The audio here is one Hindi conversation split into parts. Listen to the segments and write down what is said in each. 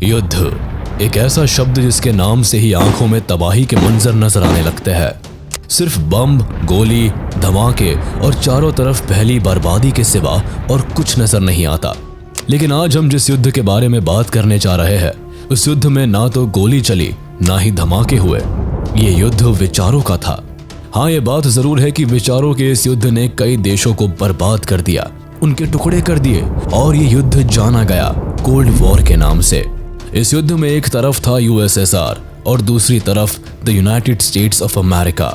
युद्ध एक ऐसा शब्द जिसके नाम से ही आंखों में तबाही के मंजर नजर आने लगते हैं। सिर्फ बम, गोली, धमाके और चारों तरफ फैली बर्बादी के सिवा और कुछ नजर नहीं आता। लेकिन आज हम जिस युद्ध के बारे में बात करने जा रहे हैं, उस युद्ध में ना तो गोली चली ना ही धमाके हुए। ये युद्ध विचारों का था। हाँ, ये बात जरूर है कि विचारों के इस युद्ध ने कई देशों को बर्बाद कर दिया, उनके टुकड़े कर दिए और ये युद्ध जाना गया कोल्ड वॉर के नाम से। इस युद्ध में एक तरफ था यूएसएसआर और दूसरी तरफ the United states of America.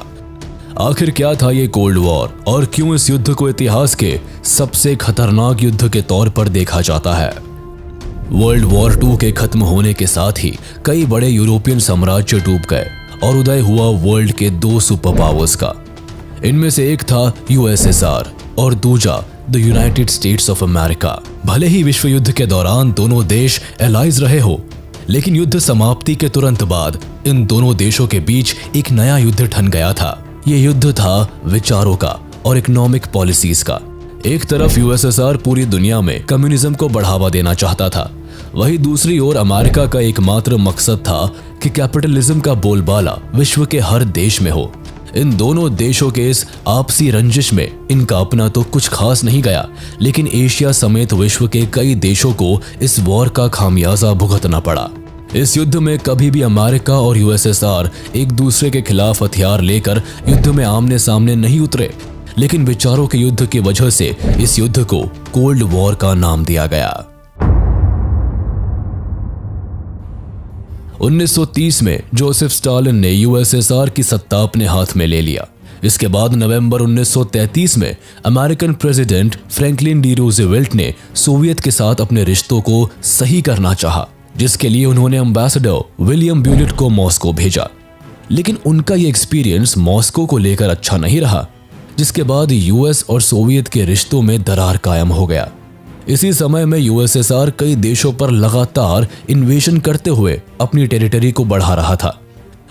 आखिर क्या था ये कोल्ड वॉर और क्यों इस युद्ध को इतिहास के सबसे खतरनाक युद्ध के तौर पर देखा जाता है? वर्ल्ड वॉर 2 के खत्म होने के साथ ही कई बड़े यूरोपियन साम्राज्य डूब गए और उदय हुआ वर्ल्ड के 2 सुपर पावर्स का। इनमें से एक था यूएसएसआर और दूसरा the United states of America. भले ही विश्व युद्ध के दौरान दोनों देश एलाइज रहे हो, लेकिन युद्ध समाप्ति के तुरंत बाद इन दोनों देशों के बीच एक नया युद्ध ठन गया था। ये युद्ध था विचारों का और इकोनॉमिक पॉलिसीज का। एक तरफ यूएसएसआर पूरी दुनिया में कम्युनिज्म को बढ़ावा देना चाहता था, वहीं दूसरी ओर अमेरिका का एकमात्र मकसद था कि कैपिटलिज्म का बोलबाला विश्व के हर देश में हो। इन दोनों देशों के इस आपसी रंजिश में इनका अपना तो कुछ खास नहीं गया, लेकिन एशिया समेत विश्व के कई देशों को इस वॉर का खामियाजा भुगतना पड़ा। इस युद्ध में कभी भी अमेरिका और यूएसएसआर एक दूसरे के खिलाफ हथियार लेकर युद्ध में आमने सामने नहीं उतरे, लेकिन विचारों के युद्ध की वजह से इस युद्ध को कोल्ड वॉर का नाम दिया गया। 1930 में जोसेफ स्टालिन ने यूएसएसआर की सत्ता अपने हाथ में ले लिया। इसके बाद नवंबर 1933 में American president Franklin D Roosevelt ने सोवियत के साथ अपने रिश्तों को सही करना चाहा, जिसके लिए उन्होंने एम्बेसडर विलियम ब्यूलेट को मॉस्को भेजा। लेकिन उनका ये एक्सपीरियंस मॉस्को को लेकर अच्छा नहीं रहा, जिसके बाद यूएस और सोवियत के रिश्तों में दरार कायम हो गया। इसी समय में यूएसएसआर कई देशों पर लगातार इन्वेजन करते हुए अपनी टेरिटरी को बढ़ा रहा था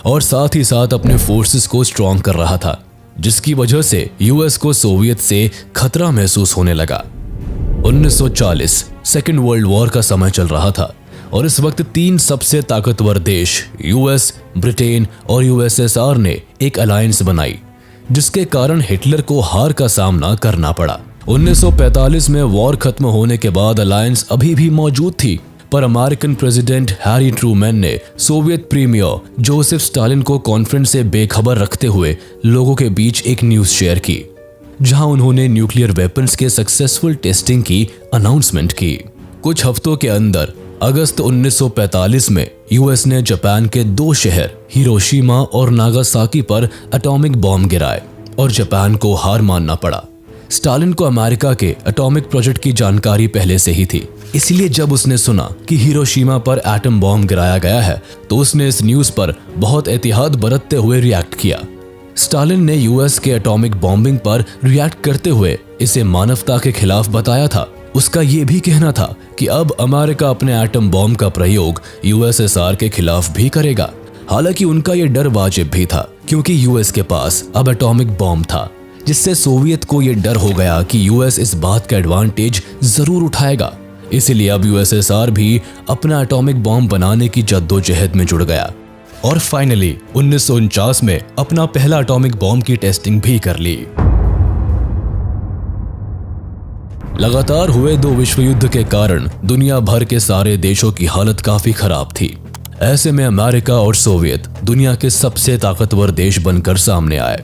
और साथ ही साथ अपने फोर्सेस को स्ट्रॉन्ग कर रहा था, जिसकी वजह से यूएस को सोवियत से खतरा महसूस होने लगा। 1940 सेकेंड वर्ल्ड वॉर का समय चल रहा था और इस वक्त 3 सबसे ताकतवर देश यूएस, ब्रिटेन और यूएसएसआर ने एक अलायंस बनाई, जिसके कारण हिटलर को हार का सामना करना पड़ा। 1945 में वॉर खत्म होने के बाद अलायंस अभी भी मौजूद थी, पर अमेरिकन प्रेसिडेंट हैरी ट्रूमैन ने सोवियत प्रीमियर जोसेफ स्टालिन को कॉन्फ्रेंस से बेखबर रखते हुए लोगों के बीच एक न्यूज शेयर की, जहां उन्होंने न्यूक्लियर वेपन्स के सक्सेसफुल टेस्टिंग की अनाउंसमेंट की। कुछ हफ्तों के अंदर अगस्त 1945 में यूएस ने जापान के 2 शहर हिरोशिमा और नागासाकी पर एटॉमिक बॉम्ब गिराए और जापान को हार मानना पड़ा। स्टालिन को अमेरिका के एटॉमिक प्रोजेक्ट की जानकारी पहले से ही थी, इसलिए जब उसने सुना कि हिरोशिमा पर एटम बॉम्ब गिराया गया है, तो उसने इस न्यूज पर बहुत एहतियात बरतते हुए रिएक्ट किया। स्टालिन ने यूएस के एटॉमिक बॉम्बिंग पर रिएक्ट करते हुए इसे मानवता के खिलाफ बताया था। उसका ये भी कहना था कि अब अमेरिका अपने एटम बॉम्ब का प्रयोग यूएसएसआर के खिलाफ भी करेगा। हालांकि उनका ये डर वाजिब भी था, क्योंकि यूएस के पास अब एटॉमिक बॉम्ब था, जिससे सोवियत को यह डर हो गया कि यूएस इस बात का एडवांटेज जरूर उठाएगा। इसीलिए अब यूएसएसआर भी अपना एटॉमिक बॉम्ब बनाने की जद्दोजहद में जुड़ गया और फाइनली 1949 में अपना पहला एटॉमिक बॉम्ब की टेस्टिंग भी कर ली। लगातार हुए 2 विश्व युद्ध के कारण दुनिया भर के सारे देशों की हालत काफी खराब थी। ऐसे में अमेरिका और सोवियत दुनिया के सबसे ताकतवर देश बनकर सामने आए।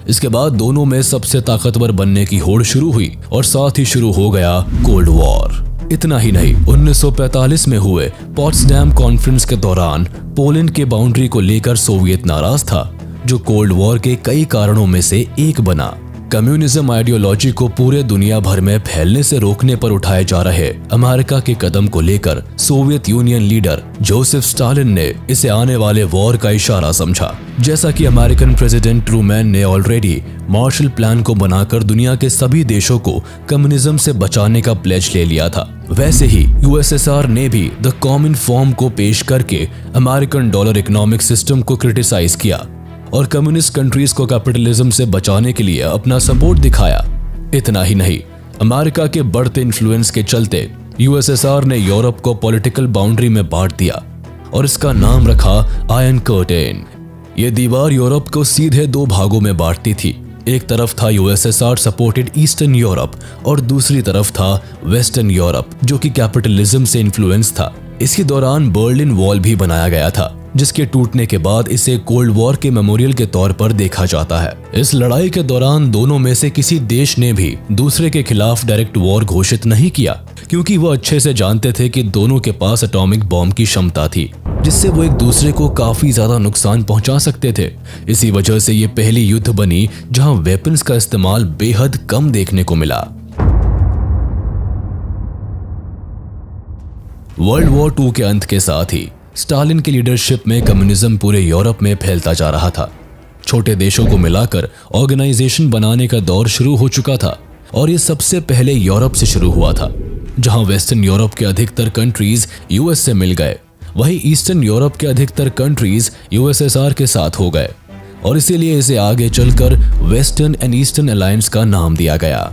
इसके बाद दोनों में सबसे ताकतवर बनने की होड़ शुरू हुई और साथ ही शुरू हो गया कोल्ड वॉर। इतना ही नहीं, 1945 में हुए पॉट्सडैम कॉन्फ्रेंस के दौरान पोलैंड के बाउंड्री को लेकर सोवियत नाराज था, जो कोल्ड वॉर के कई कारणों में से एक बना। कम्युनिज्म आइडियोलॉजी को पूरे दुनिया भर में फैलने से रोकने पर उठाए जा रहे अमेरिका के कदम को लेकर Soviet union leader Joseph Stalin ने इसे आने वाले वॉर का इशारा समझा। जैसा कि अमेरिकन प्रेसिडेंट ट्रूमैन ने ऑलरेडी मार्शल प्लान को बनाकर दुनिया के सभी देशों को कम्युनिज्म से बचाने का प्लेज ले लिया था, वैसे ही यूएसएसआर ने भी द कॉमन फॉर्म को पेश करके अमेरिकन डॉलर इकोनॉमिक सिस्टम को क्रिटिसाइज किया और कम्युनिस्ट कंट्रीज को कैपिटलिज्म से बचाने के लिए अपना सपोर्ट दिखाया। इतना ही नहीं, अमेरिका के बढ़ते इन्फ्लुएंस के चलते यूएसएसआर ने यूरोप को पॉलिटिकल बाउंड्री में बांट दिया और इसका नाम रखा आयरन कर्टेन। ये दीवार यूरोप को सीधे दो भागों में बांटती थी। एक तरफ था यूएसएसआर सपोर्टेड ईस्टर्न यूरोप और दूसरी तरफ था वेस्टर्न यूरोप जो कि कैपिटलिज्म से इन्फ्लुएंस था। इसी दौरान बर्लिन वॉल भी बनाया गया था, जिसके टूटने के बाद इसे कोल्ड वॉर के मेमोरियल के तौर पर देखा जाता है। इस लड़ाई के दौरान दोनों में से किसी देश ने भी दूसरे के खिलाफ डायरेक्ट वॉर घोषित नहीं किया, क्योंकि वो अच्छे से जानते थे कि दोनों के पास एटॉमिक बॉम्ब की क्षमता थी, जिससे वो एक दूसरे को काफी ज्यादा नुकसान पहुंचा सकते थे। इसी वजह से ये पहली युद्ध बनी जहां वेपन्स का इस्तेमाल बेहद कम देखने को मिला। वर्ल्ड वॉर II के अंत के साथ ही स्टालिन की लीडरशिप में कम्युनिज्म पूरे यूरोप में फैलता जा रहा था। छोटे देशों को मिलाकर ऑर्गेनाइजेशन बनाने का दौर शुरू हो चुका था और ये सबसे पहले यूरोप से शुरू हुआ था, जहां वेस्टर्न यूरोप के अधिकतर कंट्रीज यूएस से मिल गए, वहीं ईस्टर्न यूरोप के अधिकतर कंट्रीज यूएसएसआर के साथ हो गए और इसीलिए इसे आगे चलकर वेस्टर्न एंड ईस्टर्न अलायंस का नाम दिया गया।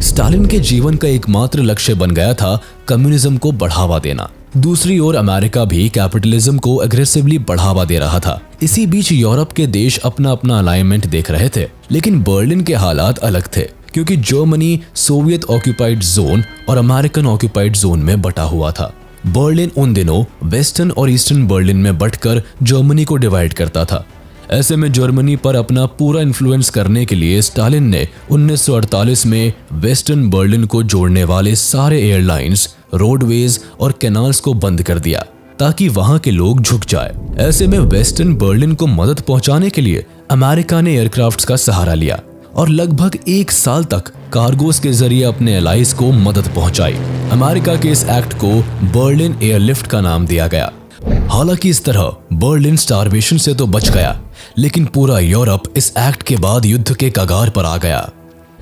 स्टालिन के जीवन का एकमात्र लक्ष्य बन गया था कम्युनिज्म को बढ़ावा देना। दूसरी ओर अमेरिका भी कैपिटलिज्म को अग्रेसिवली बढ़ावा दे रहा था। इसी बीच यूरोप के देश अपना अपना अलाइनमेंट देख रहे थे, लेकिन बर्लिन के हालात अलग थे, क्योंकि जर्मनी सोवियत ऑक्यूपाइड जोन और अमेरिकन ऑक्यूपाइड जोन में बटा हुआ था। बर्लिन उन दिनों वेस्टर्न और ईस्टर्न बर्लिन में बंटकर जर्मनी को डिवाइड करता था। ऐसे में जर्मनी पर अपना पूरा इन्फ्लुएंस करने के लिए स्टालिन ने 1948 में वेस्टर्न बर्लिन को जोड़ने वाले सारे एयरलाइंस, रोडवेज और कैनाल्स को बंद कर दिया ताकि वहां के लोग झुक जाए। ऐसे में वेस्टर्न बर्लिन को मदद पहुंचाने के लिए अमेरिका ने एयरक्राफ्ट्स का सहारा लिया और लगभग 1 साल तक कार्गोस के जरिए अपने एलाइज को मदद पहुंचाई। अमेरिका के इस एक्ट को बर्लिन एयरलिफ्ट का नाम दिया गया। हालांकि इस तरह बर्लिन स्टारवेशन से तो बच गया, लेकिन पूरा यूरोप इस एक्ट के बाद युद्ध के कगार पर आ गया।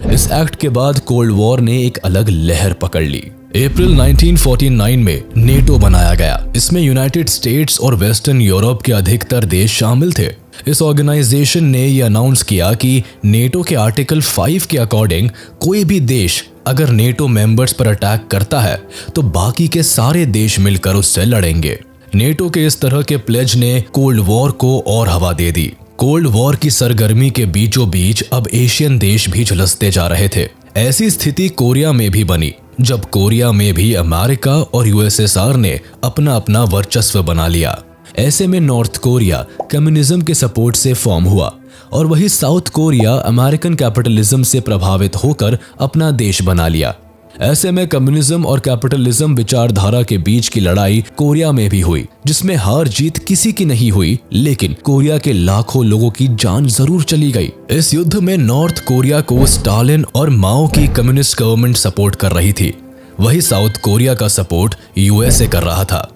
इस एक्ट के बाद कोल्ड वॉर ने एक अलग लहर पकड़ ली। अप्रैल 1949 में नेटो बनाया गया। इसमें यूनाइटेड स्टेट्स और वेस्टर्न यूरोप के अधिकतर देश शामिल थे। इस ऑर्गेनाइजेशन ने यह अनाउंस किया कि नेटो के आर्टिकल 5 के अकॉर्डिंग कोई भी देश अगर नेटो मेंबर्स पर अटैक करता है तो बाकी के सारे देश मिलकर उससे लड़ेंगे। नेटो के इस तरह के प्लेज ने कोल्ड वॉर को और हवा दे दी। कोल्ड वॉर की सरगर्मी के बीचों बीच अब एशियन देश भी झुलसते जा रहे थे। ऐसी स्थिति कोरिया में भी बनी, जब कोरिया में भी अमेरिका और यूएसएसआर ने अपना अपना वर्चस्व बना लिया। ऐसे में नॉर्थ कोरिया कम्युनिज्म के सपोर्ट से फॉर्म हुआ और वही साउथ कोरिया अमेरिकन कैपिटलिज्म से प्रभावित होकर अपना देश बना लिया। ऐसे में कम्युनिज्म और कैपिटलिज्म विचारधारा के बीच की लड़ाई कोरिया में भी हुई, जिसमें हार जीत किसी की नहीं हुई, लेकिन कोरिया के लाखों लोगों की जान जरूर चली गई। इस युद्ध में नॉर्थ कोरिया को स्टालिन और माओ की कम्युनिस्ट गवर्नमेंट सपोर्ट कर रही थी, वही साउथ कोरिया का सपोर्ट यूएसए कर रहा था।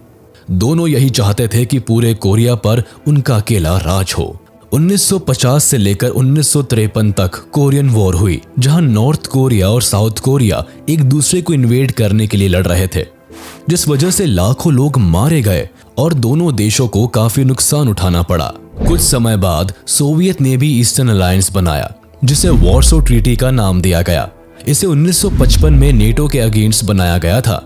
दोनों यही चाहते थे कि पूरे कोरिया पर उनका अकेला राज हो। 1950 से लेकर 1953 तक कोरियन वॉर हुई, जहां नॉर्थ कोरिया और साउथ कोरिया एक दूसरे को इन्वेड करने के लिए लड़ रहे थे, जिस वजह से लाखों लोग मारे गए और दोनों देशों को काफी नुकसान उठाना पड़ा। कुछ समय बाद सोवियत ने भी ईस्टर्न अलायंस बनाया, जिसे वॉर्सो ट्रीटी का नाम दिया गया। इसे 1955 में नेटो के अगेंस्ट बनाया गया था।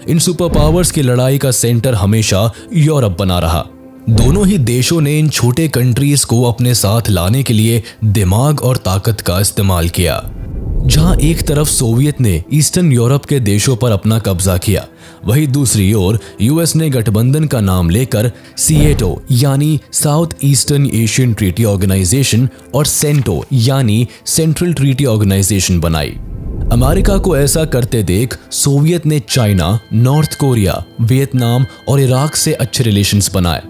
इन सुपर पावर्स की लड़ाई का सेंटर हमेशा यूरोप बना रहा। दोनों ही देशों ने इन छोटे कंट्रीज को अपने साथ लाने के लिए दिमाग और ताकत का इस्तेमाल किया। जहां एक तरफ सोवियत ने ईस्टर्न यूरोप के देशों पर अपना कब्जा किया, वहीं दूसरी ओर यूएस ने गठबंधन का नाम लेकर सीएटो यानी South Eastern Asian Treaty Organization और सेंटो यानी सेंट्रल ट्रीटी ऑर्गेनाइजेशन बनाई। अमेरिका को ऐसा करते देख सोवियत ने चाइना, नॉर्थ कोरिया, वियतनाम और इराक से अच्छे रिलेशंस बनाए।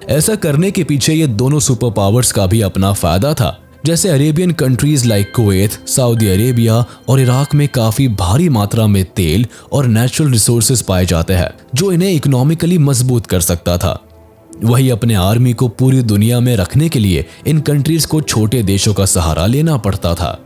ऐसा करने के पीछे ये दोनों सुपर पावर्स का भी अपना फायदा था। जैसे Arabian countries like Kuwait, Saudi Arabia और इराक में काफी भारी मात्रा में तेल और नेचुरल रिसोर्सेज पाए जाते हैं, जो इन्हें इकोनॉमिकली मजबूत कर सकता था। वही अपने आर्मी को पूरी दुनिया में रखने के लिए इन कंट्रीज को छोटे देशों का सहारा लेना पड़ता था।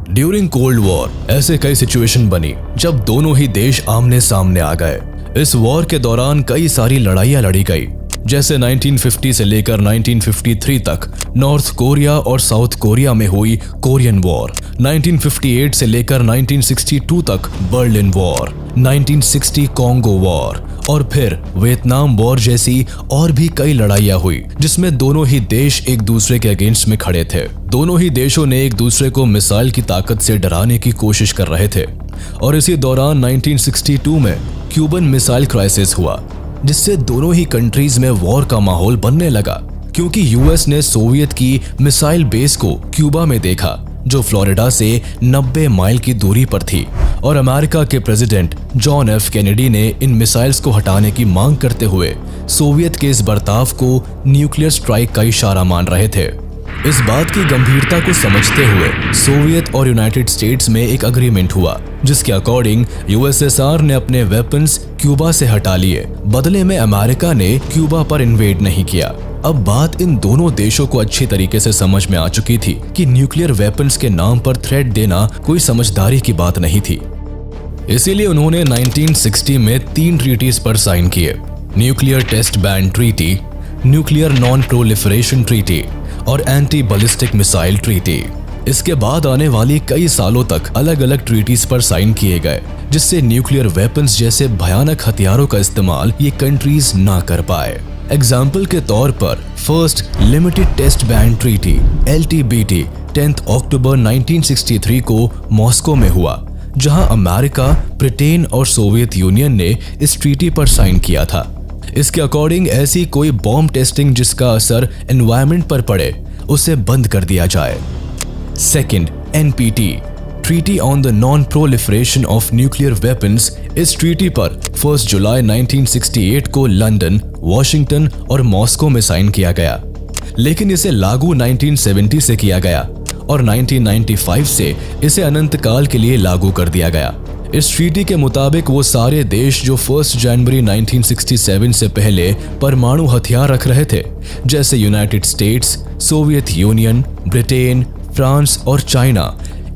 ड्यूरिंग कोल्ड वॉर ऐसे कई सिचुएशन बनी जब दोनों ही देश आमने सामने आ गए। इस वॉर के दौरान कई सारी लड़ाइयां लड़ी गई। जैसे 1950 से लेकर 1953 तक नॉर्थ कोरिया और साउथ कोरिया में हुई कोरियन वॉर, 1958 से लेकर 1962 तक बर्लिन वॉर, 1960 कॉन्गो वॉर और फिर वियतनाम वॉर जैसी और भी कई लड़ाइयां हुई जिसमें दोनों ही देश एक दूसरे के अगेंस्ट में खड़े थे। दोनों ही देशों ने एक दूसरे को मिसाइल की ताकत से डराने की कोशिश कर रहे थे और इसी दौरान 1962 में क्यूबन मिसाइल क्राइसिस हुआ, जिससे दोनों ही कंट्रीज में वॉर का माहौल बनने लगा क्योंकि यूएस ने सोवियत की मिसाइल बेस को क्यूबा में देखा जो फ्लोरिडा से 90 माइल की दूरी पर थी और अमेरिका के प्रेसिडेंट जॉन एफ कैनेडी ने इन मिसाइल्स को हटाने की मांग करते हुए सोवियत के इस बर्ताव को न्यूक्लियर स्ट्राइक का इशारा मान रहे थे। इस बात की गंभीरता को समझते हुए सोवियत और यूनाइटेड स्टेट्स में एक अग्रीमेंट हुआ जिसके अकॉर्डिंग यूएसएसआर ने अपने वेपन्स क्यूबा से हटा लिए, बदले में अमेरिका ने क्यूबा पर इन्वेड नहीं किया। अब बात इन दोनों देशों को अच्छी तरीके से समझ में आ चुकी थी कि न्यूक्लियर वेपन्स के नाम पर थ्रेट देना कोई समझदारी की बात नहीं थी। इसीलिए उन्होंने 1960 में 3 ट्रीटीज पर साइन किए, nuclear test ban treaty, nuclear non proliferation treaty और एंटी बैलिस्टिक मिसाइल ट्रीटी। इसके बाद आने वाली कई सालों तक अलग अलग ट्रीटीज पर साइन किए गए जिससे न्यूक्लियर वेपन्स जैसे भयानक हथियारों का इस्तेमाल ये कंट्रीज ना कर पाए। एग्जाम्पल के तौर पर first limited test ban treaty LTBT 10 अक्टूबर 1963 को मॉस्को में हुआ, जहां अमेरिका, ब्रिटेन और सोवियत यूनियन ने इस ट्रीटी पर साइन किया था। इसके अकॉर्डिंग ऐसी कोई बॉम्ब टेस्टिंग जिसका असर एनवायरनमेंट पर पड़े उसे बंद कर दिया जाए। Second NPT treaty on the non proliferation of nuclear weapons. इस ट्रीटी पर 1 जुलाई 1968 को लंदन, वॉशिंगटन और मॉस्को में साइन किया गया, लेकिन इसे लागू 1970 से किया गया और 1995 से इसे अनंत काल के लिए लागू कर दिया गया। इस ट्रीटी के मुताबिक वो सारे देश जो 1 जनवरी 1967 से पहले परमाणु हथियार रख रहे थे, जैसे United states, Soviet union, Britain, France और चाइना,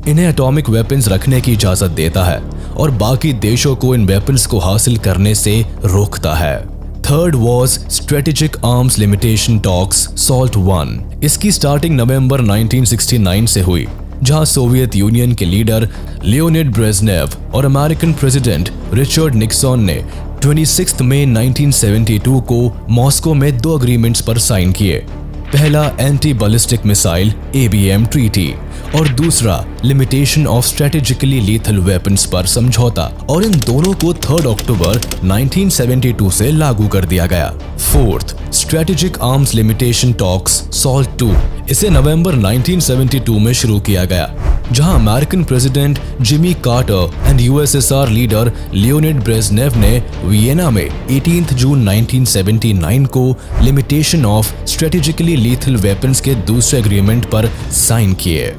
इन्हें एटॉमिक वेपन्स रखने की इजाजत देता है और बाकी देशों को इन वेपन्स को हासिल करने से रोकता है। Third was strategic arms limitation talks SALT I। इसकी स्टार्टिंग नवंबर 1969 से हुई, जहां सोवियत यूनियन के लीडर लियोनिड ब्रेजनेव और अमेरिकन प्रेसिडेंट रिचर्ड निक्सन ने 26 मई 1972 को मॉस्को में 2 अग्रीमेंट्स पर साइन किए। पहला anti ballistic missile ABM treaty और दूसरा limitation of strategically lethal weapons पर समझौता, और इन दोनों को 3 अक्टूबर 1972 से लागू कर दिया गया। Fourth strategic arms limitation talks SALT II। इसे नवंबर 1972 में शुरू किया गया, जहां American president Jimmy Carter and USSR leader Leonid Brezhnev ने वियना में 18 जून 1979 को limitation of strategically lethal weapons के दूसरे एग्रीमेंट पर साइन किए।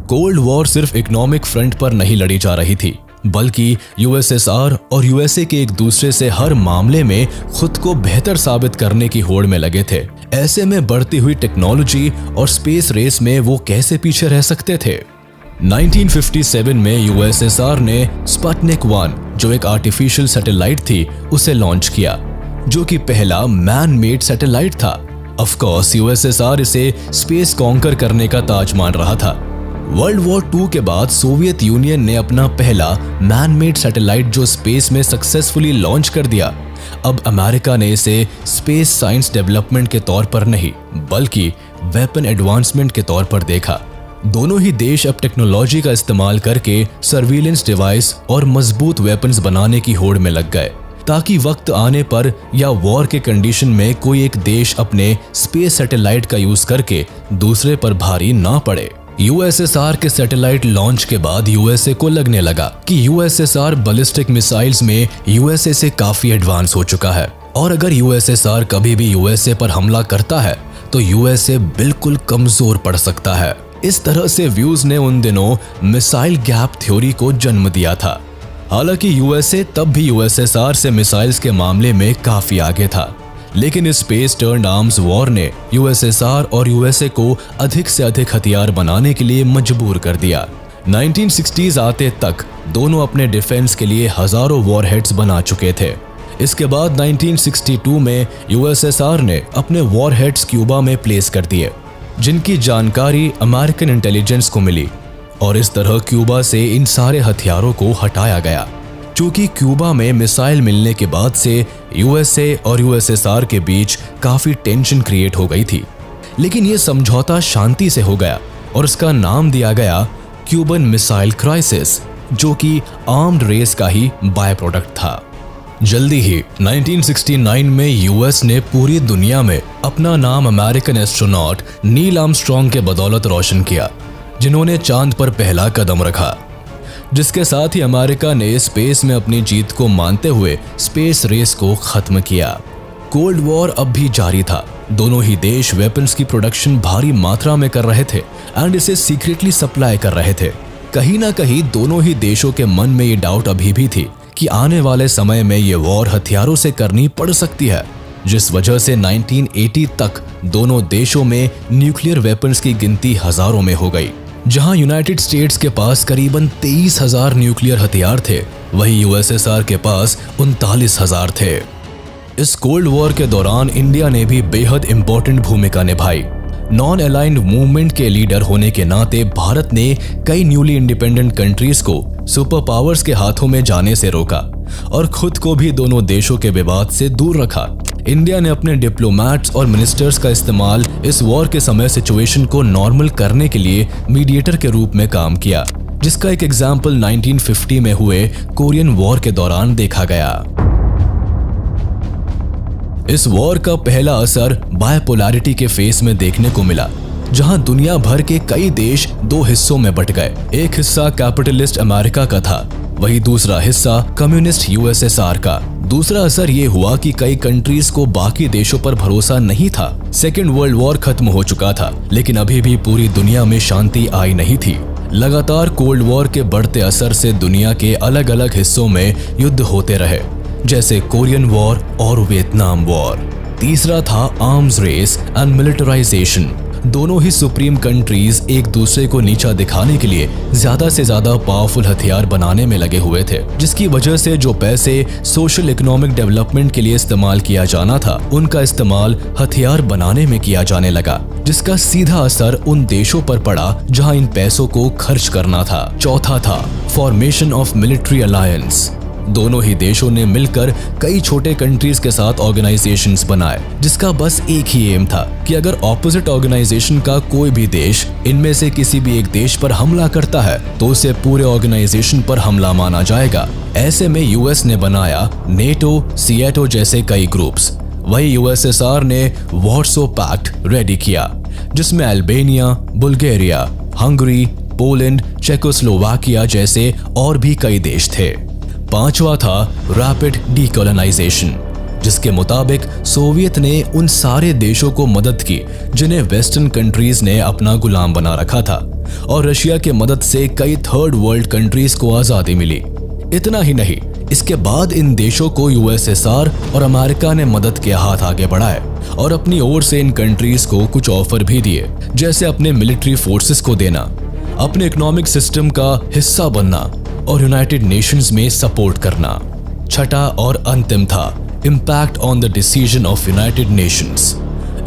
कोल्ड वॉर सिर्फ इकोनॉमिक फ्रंट पर नहीं लड़ी जा रही थी, बल्कि USSR और USA के एक दूसरे से हर मामले में खुद को बेहतर साबित करने की होड़ में लगे थे। ऐसे में बढ़ती हुई टेक्नोलॉजी और स्पेस रेस में वो कैसे पीछे रह सकते थे। 1957 में USSR ने स्पुतनिक 1, जो एक आर्टिफिशियल सैटेलाइट थी, उसे लॉन्च किया, जो कि पहला मैन मेड सैटेलाइट था। ऑफ कोर्स USSR इसे स्पेस कॉन्कर करने का ताज मान रहा था। वर्ल्ड वॉर 2 के बाद सोवियत यूनियन ने अपना पहला मैन मेड सैटेलाइट जो स्पेस में सक्सेसफुली लॉन्च कर दिया। अब अमेरिका ने इसे स्पेस साइंस डेवलपमेंट के तौर पर नहीं, बल्कि वेपन एडवांसमेंट के तौर पर देखा। दोनों ही देश अब टेक्नोलॉजी का इस्तेमाल करके सर्विलेंस डिवाइस और मजबूत वेपन्स बनाने की होड़ में लग गए, ताकि वक्त आने पर या वॉर के कंडीशन में कोई एक देश अपने स्पेस सैटेलाइट का यूज करके दूसरे पर भारी ना पड़े। USSR के सैटेलाइट लॉन्च के बाद USA को लगने लगा कि USSR बैलिस्टिक मिसाइल्स में USA से काफी एडवांस हो चुका है, और अगर USSR कभी भी USA पर हमला करता है तो USA बिल्कुल कमजोर पड़ सकता है। इस तरह से व्यूज ने उन दिनों मिसाइल गैप थ्योरी को जन्म दिया था। हालांकि USA तब भी USSR से मिसाइल्स के मामले में काफी आगे था, लेकिन इस स्पेस टर्न्ड आर्म्स वॉर ने USSR और USA को अधिक से अधिक हथियार बनाने के लिए मजबूर कर दिया। 1960s आते तक दोनों अपने डिफेंस के लिए हजारों वॉरहेड्स बना चुके थे। इसके बाद 1962 में यूएसएसआर ने अपने वॉरहेड्स क्यूबा में प्लेस कर दिए, जिनकी जानकारी अमेरिकन इंटेलिजेंस को मिली और इस तरह क्यूबा से इन सारे हथियारों को हटाया गया। क्योंकि क्यूबा में मिसाइल मिलने के बाद से यूएसए और यूएसएसआर के बीच काफी टेंशन क्रिएट हो गई थी, लेकिन ये समझौता शांति से हो गया और इसका नाम दिया गया क्यूबन मिसाइल क्राइसिस, जो कि आर्म्ड रेस का ही बाय प्रोडक्ट था। जल्दी ही 1969 में यूएस ने पूरी दुनिया में अपना नाम अमेरिकन एस्ट्रोनॉट नील आर्मस्ट्रॉन्ग के बदौलत रोशन किया, जिन्होंने चांद पर पहला कदम रखा, जिसके साथ ही अमेरिका ने स्पेस में अपनी जीत को मानते हुए स्पेस रेस को खत्म किया। कोल्ड वॉर अब भी जारी था। दोनों ही देश वेपन्स की प्रोडक्शन भारी मात्रा में कर रहे थे एंड इसे सीक्रेटली सप्लाई कर रहे थे। कहीं ना कहीं दोनों ही देशों के मन में ये डाउट अभी भी थी कि आने वाले समय में ये वॉर हथियारों से करनी पड़ सकती है, जिस वजह से 1980 तक दोनों देशों में न्यूक्लियर वेपन्स की गिनती हजारों में हो गई। जहां यूनाइटेड स्टेट्स के पास करीबन 23,000 न्यूक्लियर हथियार थे, वहीं यूएसएसआर के पास 39,000 थे। इस कोल्ड वॉर के दौरान इंडिया ने भी बेहद इंपॉर्टेंट भूमिका निभाई। नॉन अलाइंड मूवमेंट के लीडर होने के नाते भारत ने कई न्यूली इंडिपेंडेंट कंट्रीज को सुपर पावर्स के हाथों में जाने से रोका और खुद को भी दोनों देशों के विवाद से दूर रखा। इंडिया ने अपने डिप्लोमैट्स और मिनिस्टर्स का इस्तेमाल इस वॉर के समय सिचुएशन को नॉर्मल करने के लिए मीडिएटर के रूप में काम किया, जिसका एक एग्जाम्पल 1950 में हुए कोरियन वॉर के दौरान देखा गया। इस वॉर का पहला असर बायपोलैरिटी के फेस में देखने को मिला, जहां दुनिया भर के कई देश दो हिस्सों में बट गए। एक हिस्सा कैपिटलिस्ट अमेरिका का था, वहीं दूसरा हिस्सा कम्युनिस्ट यूएसएसआर का। दूसरा असर ये हुआ कि कई कंट्रीज को बाकी देशों पर भरोसा नहीं था। सेकेंड वर्ल्ड वॉर खत्म हो चुका था, लेकिन अभी भी पूरी दुनिया में शांति आई नहीं थी। लगातार कोल्ड वॉर के बढ़ते असर से दुनिया के अलग अलग हिस्सों में युद्ध होते रहे, जैसे कोरियन वॉर और वियतनाम वॉर। तीसरा था आर्म्स रेस एंड मिलिटराइजेशन। दोनों ही सुप्रीम कंट्रीज एक दूसरे को नीचा दिखाने के लिए ज्यादा से ज्यादा पावरफुल हथियार बनाने में लगे हुए थे, जिसकी वजह से जो पैसे सोशल इकोनॉमिक डेवलपमेंट के लिए इस्तेमाल किया जाना था, उनका इस्तेमाल हथियार बनाने में किया जाने लगा, जिसका सीधा असर उन देशों पर पड़ा जहां इन पैसों को खर्च करना था। चौथा था फॉर्मेशन ऑफ मिलिट्री अलायंस। दोनों ही देशों ने मिलकर कई छोटे कंट्रीज के साथ ऑर्गेनाइजेशंस बनाए, जिसका बस एक ही एम था कि अगर ऑपोजिट ऑर्गेनाइजेशन का कोई भी देश इनमें से किसी भी एक देश पर हमला करता है तो उसे पूरे ऑर्गेनाइजेशन पर हमला माना जाएगा। ऐसे में यूएस ने बनाया नेटो, सीएटो जैसे कई ग्रुप्स। वही यूएसएसआर ने वार्सो पैक्ट रेडी किया, जिसमें Albania, Bulgaria, Hungary, Poland, Czechoslovakia जैसे और भी कई देश थे। पांचवा था रैपिड डीकोलोनाइजेशन, जिसके मुताबिक सोवियत ने उन सारे देशों को मदद की जिन्हें वेस्टर्न कंट्रीज ने अपना गुलाम बना रखा था, और रशिया के मदद से कई थर्ड वर्ल्ड कंट्रीज को आजादी मिली। इतना ही नहीं, इसके बाद इन देशों को यूएसएसआर और अमेरिका ने मदद के हाथ आगे बढ़ाए और अपनी ओर से इन कंट्रीज को कुछ ऑफर भी दिए, जैसे अपने मिलिट्री फोर्सेस को देना, अपने इकोनॉमिक सिस्टम का हिस्सा बनना और यूनाइटेड नेशंस में सपोर्ट करना। छठा और अंतिम था impact on the decision of United Nations.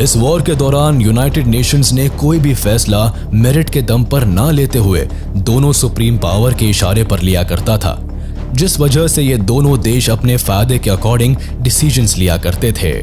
इस वॉर के दौरान यूनाइटेड नेशंस ने कोई भी फैसला मेरिट के दम पर ना लेते हुए दोनों सुप्रीम पावर के इशारे पर लिया करता था, जिस वजह से ये दोनों देश अपने फायदे के अकॉर्डिंग डिसीजंस लिया करते थे।